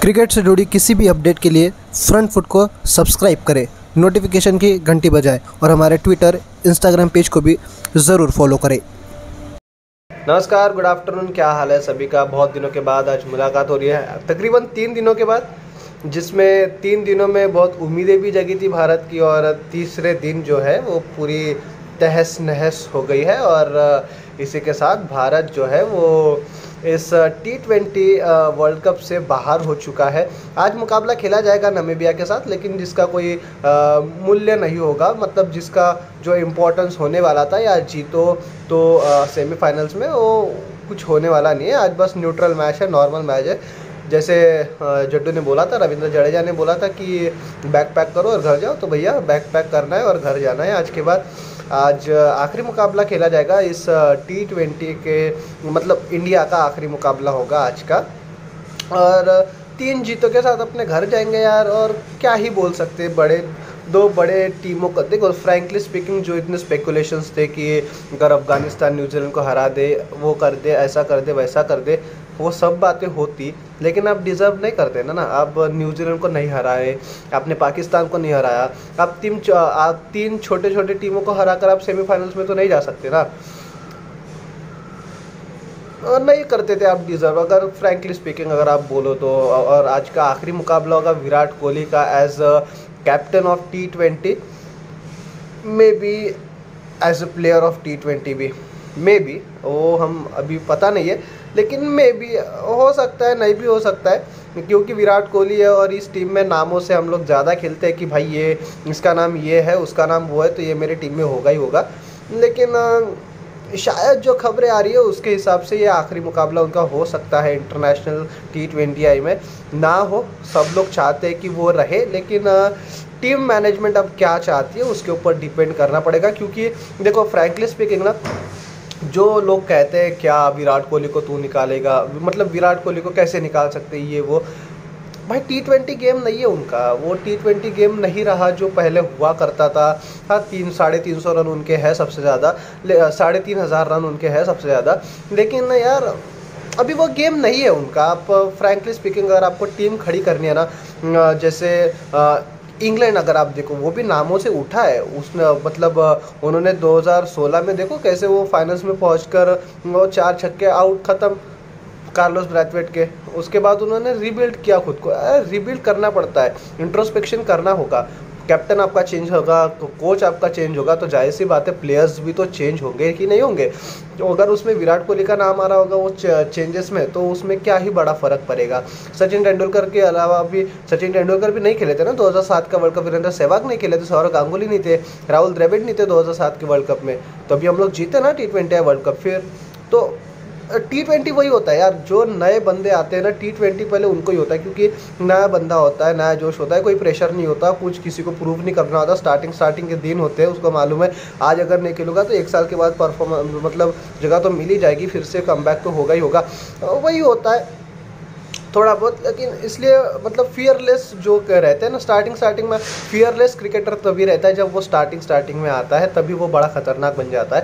Cricket से जुड़ी किसी भी अपडेट के लिए फ्रंट फुट को सब्सक्राइब करें, नोटिफिकेशन की घंटी बजाएं और हमारे ट्विटर, इंस्टाग्राम पेज को भी ज़रूर फॉलो करें। नमस्कार, गुड आफ्टरनून। क्या हाल है सभी का? बहुत दिनों के बाद आज मुलाकात हो रही है, तकरीबन 3 दिनों के बाद, जिसमें 3 दिनों में बहुत उम्मीदें भी जगी थी भारत की, और तीसरे दिन जो है वो पूरी तहस नहस हो गई है। और इसी के साथ भारत जो है वो इस T20 वर्ल्ड कप से बाहर हो चुका है। आज मुकाबला खेला जाएगा नामीबिया के साथ, लेकिन जिसका कोई मूल्य नहीं होगा, मतलब जिसका जो इम्पोर्टेंस होने वाला था या जीतो तो सेमीफाइनल्स में, वो कुछ होने वाला नहीं है। आज बस न्यूट्रल मैच है, नॉर्मल मैच है। जैसे जड्डू ने बोला था, रविंद्र जडेजा ने बोला था कि बैग पैक करो और घर जाओ, तो भैया बैग पैक करना है और घर जाना है। आज के बाद आज आखिरी मुकाबला खेला जाएगा इस T20 के, मतलब इंडिया का आखिरी मुकाबला होगा आज का, और 3 जीतों के साथ अपने घर जाएंगे यार। और क्या ही बोल सकते, दो बड़े टीमों को देखो। फ्रैंकली स्पीकिंग, जो इतने स्पेकुलेशंस थे कि अगर अफगानिस्तान न्यूजीलैंड को हरा दे, वो कर दे, ऐसा कर दे, वैसा कर दे, वो सब बातें होती, लेकिन आप डिज़र्व नहीं करते ना। आप न्यूजीलैंड को नहीं हराए, आपने पाकिस्तान को नहीं हराया, आप 3 छोटे छोटे टीमों को हराकर आप सेमीफाइनल्स में तो नहीं जा सकते ना। और नहीं करते थे आप डिज़र्व, अगर फ्रैंकली स्पीकिंग अगर आप बोलो तो। और आज का आखिरी मुकाबला होगा विराट कोहली का as captain of T20, may be as a player of T20 भी, मे बी, वो हम अभी पता नहीं है, लेकिन मे बी हो सकता है, नहीं भी हो सकता है, क्योंकि विराट कोहली है और इस टीम में नामों से हम लोग ज़्यादा खेलते हैं कि भाई ये इसका नाम ये है, उसका नाम वो है, तो ये मेरी टीम में होगा ही होगा। लेकिन शायद जो खबरें आ रही है उसके हिसाब से ये आखिरी मुकाबला उनका हो सकता है इंटरनेशनल T20 में। ना हो, सब लोग चाहते हैं कि वो रहे, लेकिन टीम मैनेजमेंट अब क्या चाहती है उसके ऊपर डिपेंड करना पड़ेगा। क्योंकि देखो, फ्रैंकली स्पीकिंग ना, जो लोग कहते हैं क्या विराट कोहली को तू निकालेगा, मतलब विराट कोहली को कैसे निकाल सकते, ये वो, भाई T20 गेम नहीं है उनका, वो T20 गेम नहीं रहा जो पहले हुआ करता था। हाँ, 300-350 रन उनके हैं सबसे ज़्यादा, 3500 रन उनके हैं सबसे ज़्यादा, लेकिन यार अभी वो गेम नहीं है उनका। आप फ्रैंकली स्पीकिंग अगर आपको टीम खड़ी करनी है ना, जैसे इंग्लैंड अगर आप देखो, वो भी नामों से उठा है उसने, मतलब उन्होंने 2016 में देखो कैसे वो फाइनल्स में पहुंचकर वो 4 छक्के आउट, ख़त्म कार्लोस ब्रैथवेट के। उसके बाद उन्होंने रीबिल्ड किया खुद को। रीबिल्ड करना पड़ता है, इंट्रोस्पेक्शन करना होगा। कैप्टन आपका चेंज होगा, कोच आपका चेंज होगा, तो जाहिर सी बात है प्लेयर्स भी तो चेंज होंगे कि नहीं होंगे। तो अगर उसमें विराट कोहली का नाम आ रहा होगा वो चेंजेस में, तो उसमें क्या ही बड़ा फ़र्क पड़ेगा। सचिन तेंदुलकर के अलावा भी, सचिन तेंदुलकर भी नहीं खेले थे ना 2007 का वर्ल्ड कप, वीरेंद्र सहवाग नहीं खेले थे, सौरव गांगुली नहीं थे, राहुल द्रविड़ नहीं थे 2007 के वर्ल्ड कप में, तो अभी हम लोग जीते ना T20 वर्ल्ड कप। फिर तो T20 वही होता है यार, जो नए बंदे आते हैं ना T20 पहले उनको ही होता है, क्योंकि नया बंदा होता है, नया जोश होता है, कोई प्रेशर नहीं होता, कुछ किसी को प्रूव नहीं करना होता। स्टार्टिंग के दिन होते हैं, उसको मालूम है आज अगर नहीं खेलूंगा तो 1 साल के बाद परफॉर्मेंस, मतलब जगह तो मिल ही जाएगी, फिर से कमबैक तो होगा ही होगा, वही होता है थोड़ा बहुत। लेकिन इसलिए मतलब फियरलेस जो रहते हैं ना स्टार्टिंग में, फियरलेस क्रिकेटर तभी रहता है जब वो स्टार्टिंग में आता है, तभी वो बड़ा खतरनाक बन जाता है।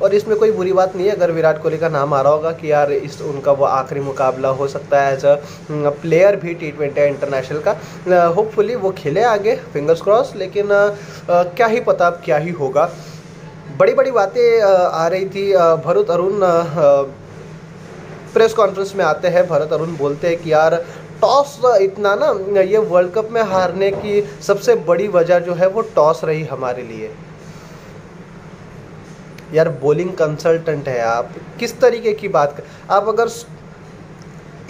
और इसमें कोई बुरी बात नहीं है अगर विराट कोहली का नाम आ रहा होगा कि यार उनका वो आखिरी मुकाबला हो सकता है एज अ प्लेयर भी T20 इंटरनेशनल का। होपफुली वो खेले आगे, फिंगर्स क्रॉस, लेकिन क्या ही पता अब क्या ही होगा। बड़ी बड़ी बातें आ रही थी। भरत अरुण प्रेस कॉन्फ्रेंस में आते हैं, भरत अरुण बोलते हैं कि यार टॉस इतना ना, ये वर्ल्ड कप में हारने की सबसे बड़ी वजह जो है वो टॉस रही हमारे लिए। यार बॉलिंग कंसल्टेंट है आप, किस तरीके की बात कर आप। अगर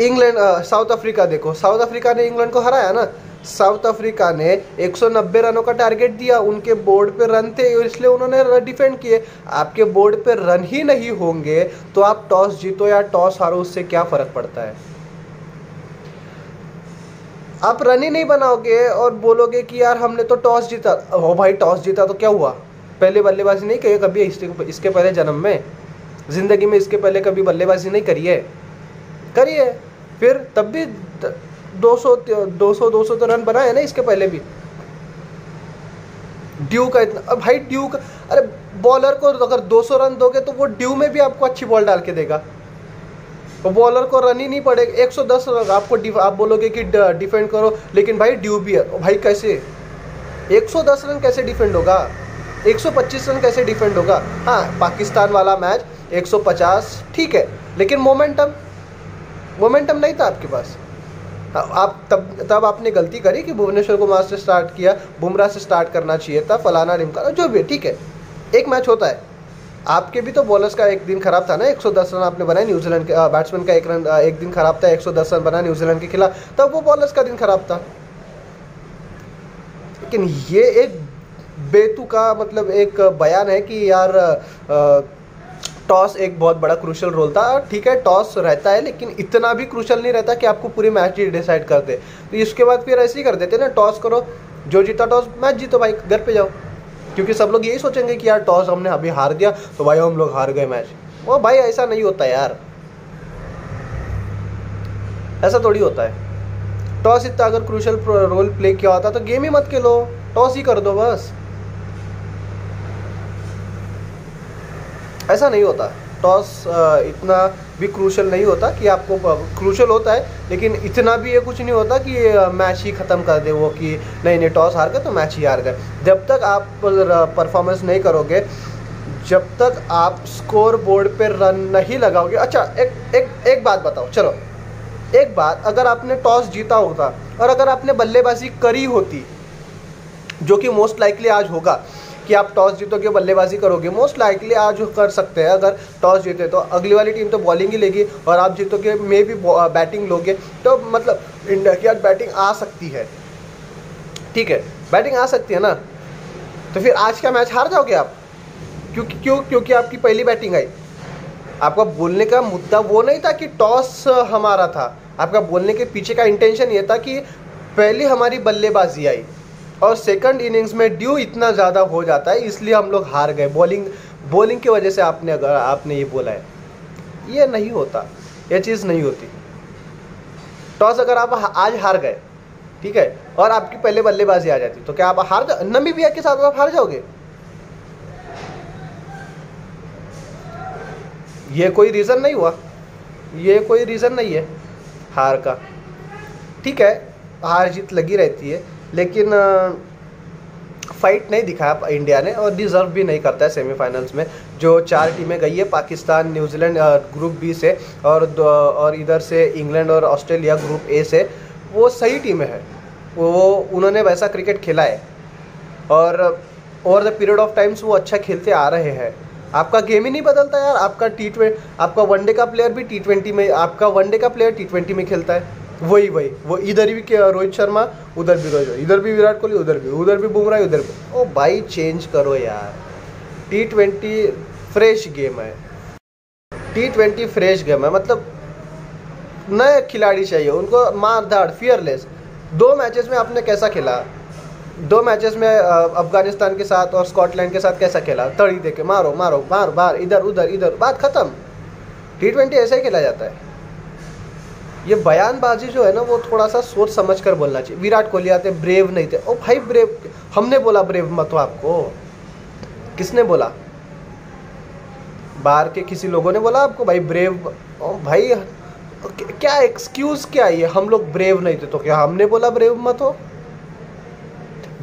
इंग्लैंड साउथ अफ्रीका देखो, साउथ अफ्रीका ने इंग्लैंड को हराया ना, साउथ अफ्रीका ने 190 रनों का टारगेट दिया, उनके बोर्ड पे रन थे इसलिए उन्होंने डिफेंड किए। आपके बोर्ड पे रन ही नहीं होंगे तो आप टॉस जीतो या टॉस हारो, उससे क्या फर्क पड़ता है। आप रन ही नहीं बनाओगे और बोलोगे कि यार हमने तो टॉस जीता। हो भाई, टॉस जीता तो क्या हुआ, पहले बल्लेबाजी नहीं की कभी इसके पहले जन्म में, जिंदगी में इसके पहले कभी बल्लेबाजी नहीं करिए, फिर तब भी 200 तो रन बनाए ना इसके पहले भी। ड्यू का इतना, भाई ड्यू का, अरे बॉलर को अगर 200 रन दोगे तो वो ड्यू में भी आपको अच्छी बॉल डाल के देगा। तो बॉलर को रन ही नहीं पड़ेगा। 110 रन आपको आप बोलोगे कि डिफेंड करो, लेकिन भाई ड्यू भी है भाई, कैसे 110 रन कैसे डिफेंड होगा, 125 रन कैसे डिफेंड होगा। हाँ पाकिस्तान वाला मैच 150 ठीक है, लेकिन मोमेंटम नहीं था आपके पास। आप तब आपने गलती करी कि भुवनेश्वर कुमार से स्टार्ट किया, बुमराह से स्टार्ट करना चाहिए था, फलाना ढिमकाना जो भी, ठीक है एक मैच होता है। आपके भी तो बॉलर्स का एक दिन खराब था ना, 110 रन आपने बनाए, न्यूजीलैंड के बैट्समैन का एक दिन खराब था, 110 रन बना न्यूजीलैंड के खिलाफ, तब वो बॉलर्स का दिन खराब था। लेकिन ये एक बेतुका मतलब एक बयान है कि यार टॉस एक बहुत बड़ा क्रूशल रोल था। ठीक है टॉस रहता है, लेकिन इतना भी क्रूशल नहीं रहता कि आपको पूरी मैच ही डिसाइड कर दे। तो इसके बाद फिर ऐसे ही कर देते ना, टॉस करो, जो जीता टॉस मैच जीतो भाई, घर पे जाओ। क्योंकि सब लोग यही सोचेंगे कि यार टॉस हमने अभी हार दिया तो भाई हम लोग हार गए मैच। वो भाई ऐसा नहीं होता यार, ऐसा थोड़ी होता है। टॉस इतना अगर क्रूशल रोल प्ले किया होता तो गेम ही मत खेलो, टॉस ही कर दो बस। ऐसा नहीं होता, टॉस इतना भी क्रूशल नहीं होता कि आपको, क्रूशल होता है लेकिन इतना भी ये कुछ नहीं होता कि मैच ही ख़त्म कर दे वो, कि नहीं टॉस हार गए तो मैच ही हार गए। जब तक आप परफॉर्मेंस नहीं करोगे, जब तक आप स्कोर बोर्ड पे रन नहीं लगाओगे। अच्छा एक बात बताओ, चलो एक बात, अगर आपने टॉस जीता होता और अगर आपने बल्लेबाजी करी होती, जो कि मोस्ट लाइकली आज होगा कि आप टॉस जीतोगे बल्लेबाजी करोगे, मोस्ट लाइकली आज कर सकते हैं। अगर टॉस जीते तो अगली वाली टीम तो बॉलिंग ही लेगी और आप जीतोगे मे भी बैटिंग लोगे, तो मतलब इंडिया की आज बैटिंग आ सकती है, ठीक है बैटिंग आ सकती है ना, तो फिर आज का मैच हार जाओगे आप। क्योंकि आपकी पहली बैटिंग आई। आपका बोलने का मुद्दा वो नहीं था कि टॉस हमारा था, आपका बोलने के पीछे का इंटेंशन ये था कि पहली हमारी बल्लेबाजी आई और सेकंड इनिंग्स में ड्यू इतना ज़्यादा हो जाता है, इसलिए हम लोग हार गए, बॉलिंग की वजह से आपने ये बोला है। ये नहीं होता, ये चीज़ नहीं होती। टॉस अगर आप आज हार गए, ठीक है, और आपकी पहले बल्लेबाजी आ जाती तो क्या आप हार जाओ? नामीबिया के साथ आप हार जाओगे? ये कोई रीज़न नहीं हुआ, ये कोई रीज़न नहीं है हार का। ठीक है हार जीत लगी रहती है, लेकिन फाइट नहीं दिखाया इंडिया ने और डिज़र्व भी नहीं करता है सेमीफाइनल्स में। जो 4 टीमें गई है, पाकिस्तान न्यूजीलैंड ग्रुप बी से और इधर से इंग्लैंड और ऑस्ट्रेलिया ग्रुप ए से, वो सही टीमें हैं, वो उन्होंने वैसा क्रिकेट खेला है और over the period of times वो अच्छा खेलते आ रहे हैं। आपका गेम ही नहीं बदलता यार, आपका वनडे का प्लेयर भी T20 में, आपका वनडे का प्लेयर T20 में खेलता है, वही वो इधर भी रोहित शर्मा, उधर भी इधर भी विराट कोहली, उधर भी बुमराह, उधर भी। ओ भाई चेंज करो यार, T20 फ्रेश गेम है, T20 फ्रेश गेम है, मतलब नए खिलाड़ी चाहिए उनको, मारधाड़ फियरलेस। 2 मैचेस में आपने कैसा खेला, 2 मैचेस में अफगानिस्तान के साथ और स्कॉटलैंड के साथ कैसा खेला, तड़ी दे के मारो बार इधर उधर, बात खत्म। T20 ऐसे ही खेला जाता है। ये बयानबाजी जो है ना, वो थोड़ा सा सोच समझ कर बोलना चाहिए। विराट कोहली आते ब्रेव नहीं थे, ओ भाई ब्रेव, हमने बोला ब्रेव मत हो आपको? किसने बोला? बाहर के किसी लोगों ने बोला आपको भाई ब्रेव? ओ भाई क्या एक्सक्यूज क्या है ये, हम लोग ब्रेव नहीं थे तो क्या हमने बोला ब्रेव मत हो?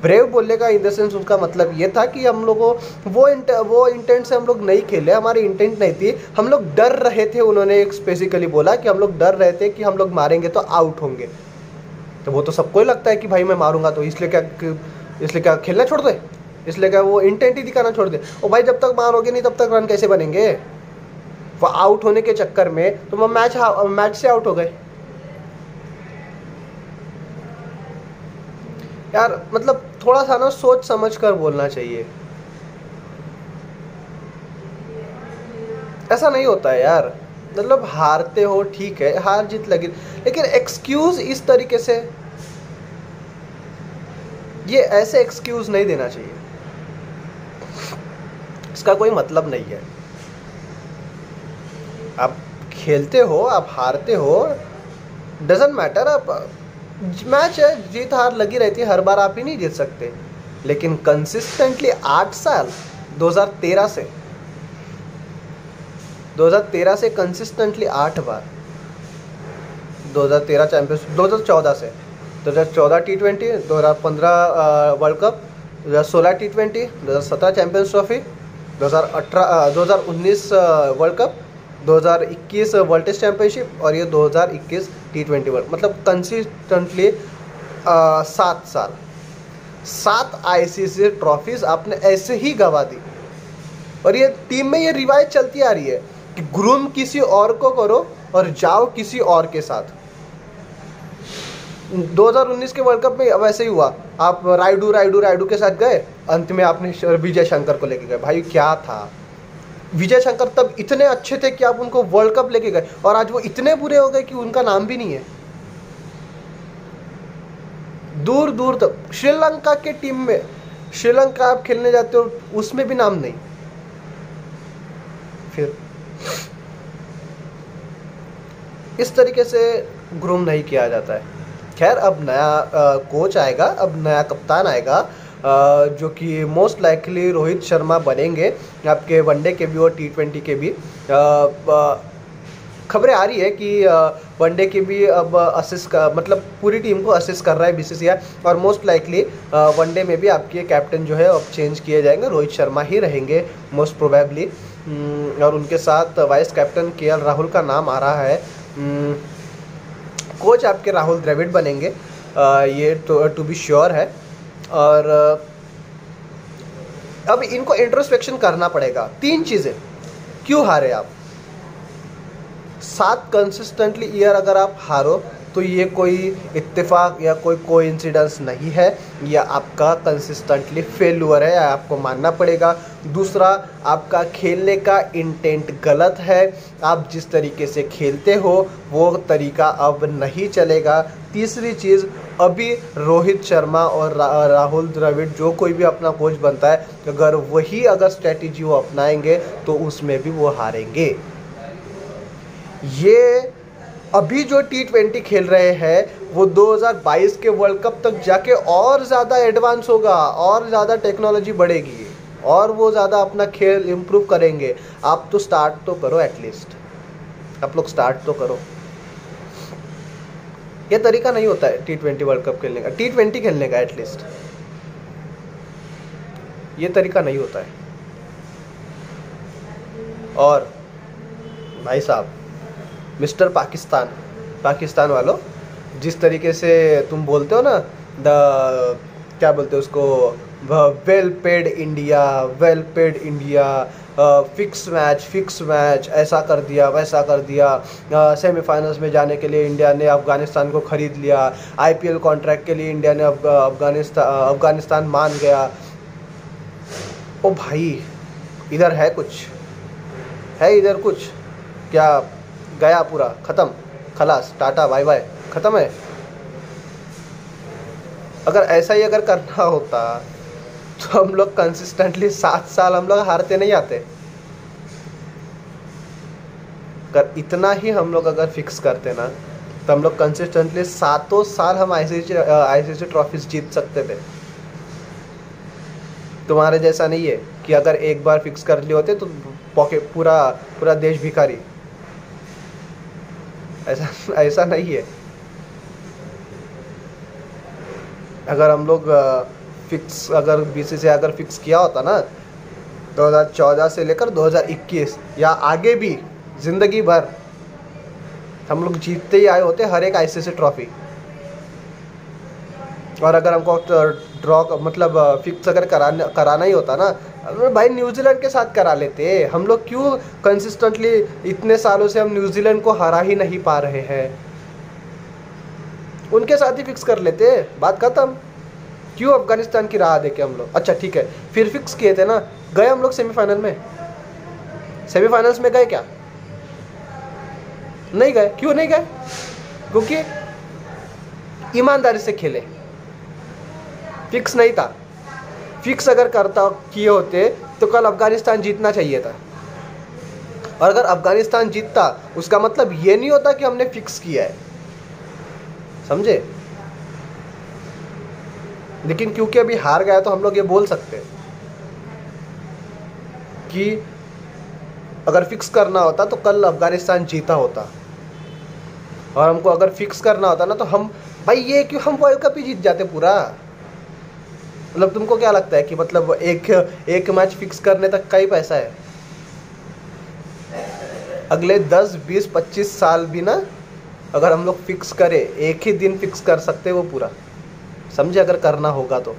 ब्रेव बोलने का इन द सेंस उसका मतलब ये था कि हम लोगों वो इंटेंट से हम लोग नहीं खेले, हमारी इंटेंट नहीं थी, हम लोग डर रहे थे। उन्होंने एक स्पेसिकली बोला कि हम लोग डर रहे थे कि हम लोग मारेंगे तो आउट होंगे। तो वो तो सबको ही लगता है कि भाई मैं मारूंगा तो इसलिए क्या खेलना छोड़ दे, इसलिए क्या वो इंटेंट ही दिखाना छोड़ दे। और भाई जब तक मारोगे नहीं तब तक रन कैसे बनेंगे? वो आउट होने के चक्कर में तो मैच से आउट हो गए यार। मतलब थोड़ा सा ना सोच समझ कर बोलना चाहिए, ऐसा नहीं होता है यार। मतलब हारते हो ठीक है, हार जीत लगी, लेकिन एक्सक्यूज इस तरीके से, ये ऐसे एक्सक्यूज नहीं देना चाहिए, इसका कोई मतलब नहीं है। आप खेलते हो, आप हारते हो, डजंट मैटर। आप मैच है, जीत हार लगी रहती है, हर बार आप ही नहीं जीत सकते, लेकिन कंसिस्टेंटली 8 साल 2013 से कंसिस्टेंटली 8 बार 2013 चैंपियंस, 2014 से 2014 T20, 2015 world cup, 2016 T20, 2017 champions trophy, 2019 world cup, 2021 world test championship और ये 2021 T20 वर्ल्ड, मतलब कंसिस्टेंटली 7 साल 7 ICC ट्रॉफीज आपने ऐसे ही गंवा दी। और ये टीम में ये रिवायत चलती आ रही है कि ग्रूम किसी और को करो और जाओ किसी और के साथ। 2019 के वर्ल्ड कप में वैसे ही हुआ, आप रायडू के साथ गए, अंत में आपने विजय शंकर को लेके गए। भाई क्या था, विजय शंकर तब इतने अच्छे थे कि आप उनको वर्ल्ड कप लेके गए, और आज वो इतने बुरे हो गए कि उनका नाम भी नहीं है। दूर दूर तक श्रीलंका के टीम में, श्रीलंका आप खेलने जाते हो उसमें भी नाम नहीं। फिर इस तरीके से ग्रूम नहीं किया जाता है। खैर, अब नया कोच आएगा, अब नया कप्तान आएगा, जो कि मोस्ट लाइकली रोहित शर्मा बनेंगे, आपके वनडे के भी और T20 के भी। खबरें आ रही है कि वनडे के भी अब असिस्ट का, मतलब पूरी टीम को असिस्ट कर रहा है BCCI, और मोस्ट लाइकली वनडे में भी आपके कैप्टन जो है अब चेंज किए जाएंगे, रोहित शर्मा ही रहेंगे मोस्ट प्रोबेबली, और उनके साथ वाइस कैप्टन KL राहुल का नाम आ रहा है। कोच आपके राहुल द्रविड़ बनेंगे, ये टू बी श्योर है। और अब इनको इंट्रोस्पेक्शन करना पड़ेगा। 3 चीज़ें, क्यों हारे आप? 7 कंसिस्टेंटली ईयर अगर आप हारो तो ये कोई इत्तेफाक या कोई कोइंसिडेंस नहीं है, या आपका कंसिस्टेंटली फेल्यूर है, आपको मानना पड़ेगा। दूसरा, आपका खेलने का इंटेंट गलत है, आप जिस तरीके से खेलते हो वो तरीका अब नहीं चलेगा। तीसरी चीज़, अभी रोहित शर्मा और राहुल द्रविड़ जो कोई भी अपना कोच बनता है, अगर वही स्ट्रेटेजी वो अपनाएंगे तो उसमें भी वो हारेंगे। ये अभी जो T20 खेल रहे हैं वो 2022 के वर्ल्ड कप तक जाके और ज़्यादा एडवांस होगा, और ज़्यादा टेक्नोलॉजी बढ़ेगी, और वो ज़्यादा अपना खेल इम्प्रूव करेंगे। आप तो स्टार्ट तो करो, एटलीस्ट आप लोग स्टार्ट तो करो। ये तरीका नहीं होता है T20 वर्ल्ड कप खेलने का, T20 खेलने का, एटलीस्ट ये तरीका नहीं होता है। और भाई साहब, मिस्टर पाकिस्तान वालों, जिस तरीके से तुम बोलते हो ना, क्या बोलते हो उसको, well paid India, fix match, ऐसा कर दिया वैसा कर दिया, सेमीफाइनल्स में जाने के लिए इंडिया ने अफगानिस्तान को ख़रीद लिया, IPL कॉन्ट्रैक्ट के लिए इंडिया ने अफगानिस्तान मान गया। ओ भाई, इधर है कुछ, इधर कुछ क्या? गया पूरा, ख़त्म, खलास, टाटा बाय बाय, ख़त्म है। अगर ऐसा ही अगर करना होता तो हम लोग कंसिस्टेंटली 7 साल हम लोग हारते नहीं आते। अगर इतना ही हम लोग अगर फिक्स करते ना तो हम लोग कंसिस्टेंटली 7 साल हम ICC ट्रॉफीज जीत सकते थे। तुम्हारे जैसा नहीं है कि अगर एक बार फिक्स कर लिए होते तो पूरा देश भिखारी, ऐसा नहीं है। अगर हम लोग अगर BCCI अगर फिक्स किया होता ना 2014 से लेकर 2021 या आगे भी ज़िंदगी भर हम लोग जीतते ही आए होते हर एक ICC ट्रॉफी। और अगर हमको ड्रॉ मतलब फिक्स अगर कराना ही होता ना, भाई न्यूजीलैंड के साथ करा लेते। हम लोग क्यों कंसिस्टेंटली इतने सालों से हम न्यूजीलैंड को हरा ही नहीं पा रहे हैं? उनके साथ ही फिक्स कर लेते, बात खत्म। क्यों अफगानिस्तान की राह देके हम लोग? अच्छा ठीक है, फिर फिक्स किए थे ना, गए हम लोग सेमीफाइनल में, सेमीफाइनल्स में गए क्या? नहीं गए। क्यों नहीं गए? क्योंकि ईमानदारी से खेले, फिक्स नहीं था। फिक्स अगर किए होते तो कल अफगानिस्तान जीतना चाहिए था, और अगर अफगानिस्तान जीतता उसका मतलब ये नहीं होता कि हमने फिक्स किया है, समझे? लेकिन क्योंकि अभी हार गया तो हम लोग ये बोल सकते हैं कि अगर फिक्स करना होता तो कल अफगानिस्तान जीता होता। और हमको अगर फिक्स करना होता ना तो हम भाई ये क्यों हम वर्ल्ड कप ही जीत जाते पूरा। मतलब तुमको क्या लगता है कि मतलब एक मैच फिक्स करने तक का ही पैसा है? अगले 10 20 25 साल भी ना अगर हम लोग फिक्स करें, एक ही दिन फिक्स कर सकते हैं वो पूरा, समझे? अगर करना होगा तो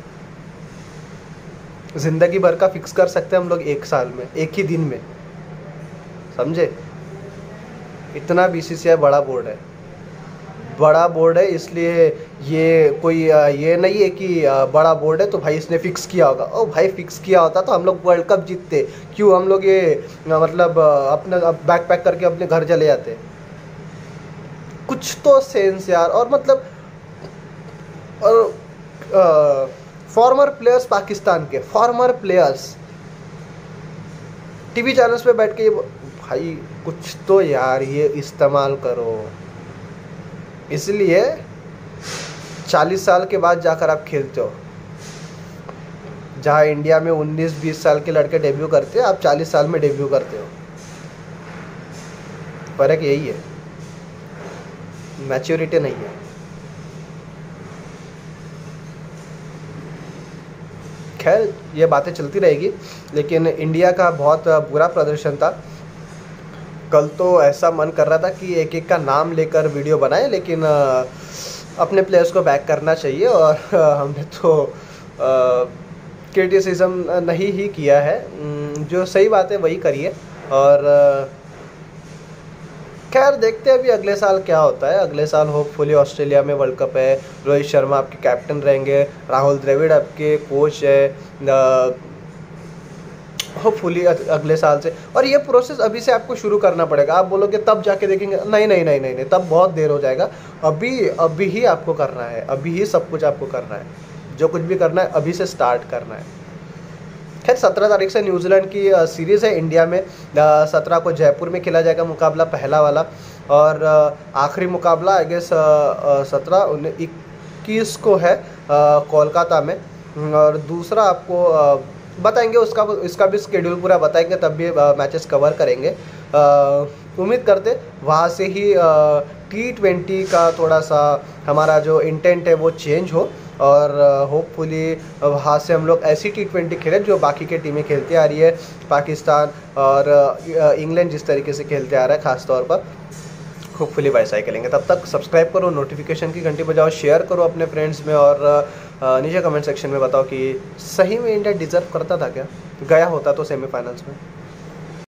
जिंदगी भर का फिक्स कर सकते हैं हम लोग एक साल में, एक ही दिन में, समझे? इतना बीसीसीआई बड़ा बोर्ड है, बड़ा बोर्ड है, इसलिए ये कोई ये नहीं है कि बड़ा बोर्ड है तो भाई इसने फिक्स किया होगा। ओ भाई फिक्स किया होता तो हम लोग वर्ल्ड कप जीतते। क्यों हम लोग ये मतलब अपने बैक पैक करके अपने घर चले जाते? कुछ तो सेंस यार। और मतलब और फॉर्मर प्लेयर्स, पाकिस्तान के फॉर्मर प्लेयर्स टीवी चैनल्स पे बैठ के भाई कुछ तो यार ये इस्तेमाल करो। इसलिए 40 साल के बाद जाकर आप खेलते हो। जहाँ इंडिया में 19-20 साल के लड़के डेब्यू करते हैं, आप 40 साल में डेब्यू करते हो। फर्क यही है, मैच्योरिटी नहीं है। खैर ये बातें चलती रहेगी, लेकिन इंडिया का बहुत बुरा प्रदर्शन था कल। तो ऐसा मन कर रहा था कि एक एक का नाम लेकर वीडियो बनाए, लेकिन अपने प्लेयर्स को बैक करना चाहिए और हमने तो क्रिटिसिज्म नहीं ही किया है। जो सही बात है वही करिए। और खैर देखते हैं अभी अगले साल क्या होता है। अगले साल होपफुली ऑस्ट्रेलिया में वर्ल्ड कप है, रोहित शर्मा आपके कैप्टन रहेंगे, राहुल द्रविड़ आपके कोच है होपफुली अगले साल से। और ये प्रोसेस अभी से आपको शुरू करना पड़ेगा। आप बोलोगे तब जाके देखेंगे, नहीं नहीं नहीं नहीं नहीं, तब बहुत देर हो जाएगा। अभी ही आपको करना है, अभी ही सब कुछ आपको करना है। जो कुछ भी करना है अभी से स्टार्ट करना है। खैर 17 तारीख से न्यूजीलैंड की सीरीज़ है इंडिया में। 17 को जयपुर में खेला जाएगा मुकाबला, पहला वाला। और आखिरी मुकाबला आई गेस 17-21 को है कोलकाता में। और दूसरा आपको बताएंगे, इसका भी स्केड्यूल पूरा बताएंगे, तब भी मैचेस कवर करेंगे। उम्मीद करते वहाँ से ही T20 का थोड़ा सा हमारा जो इंटेंट है वो चेंज हो, और होपफुली वहाँ से हम लोग ऐसी T20 खेलें जो बाकी के टीमें खेलती आ रही है। पाकिस्तान और इंग्लैंड जिस तरीके से खेलते आ रहा है ख़ास तौर पर, होपफुली वैसा ही खेलेंगे। तब तक सब्सक्राइब करो, नोटिफिकेशन की घंटी बजाओ, शेयर करो अपने फ्रेंड्स में, और नीचे कमेंट सेक्शन में बताओ कि सही में इंडिया डिज़र्व करता था क्या, गया होता तो सेमीफाइनल्स में।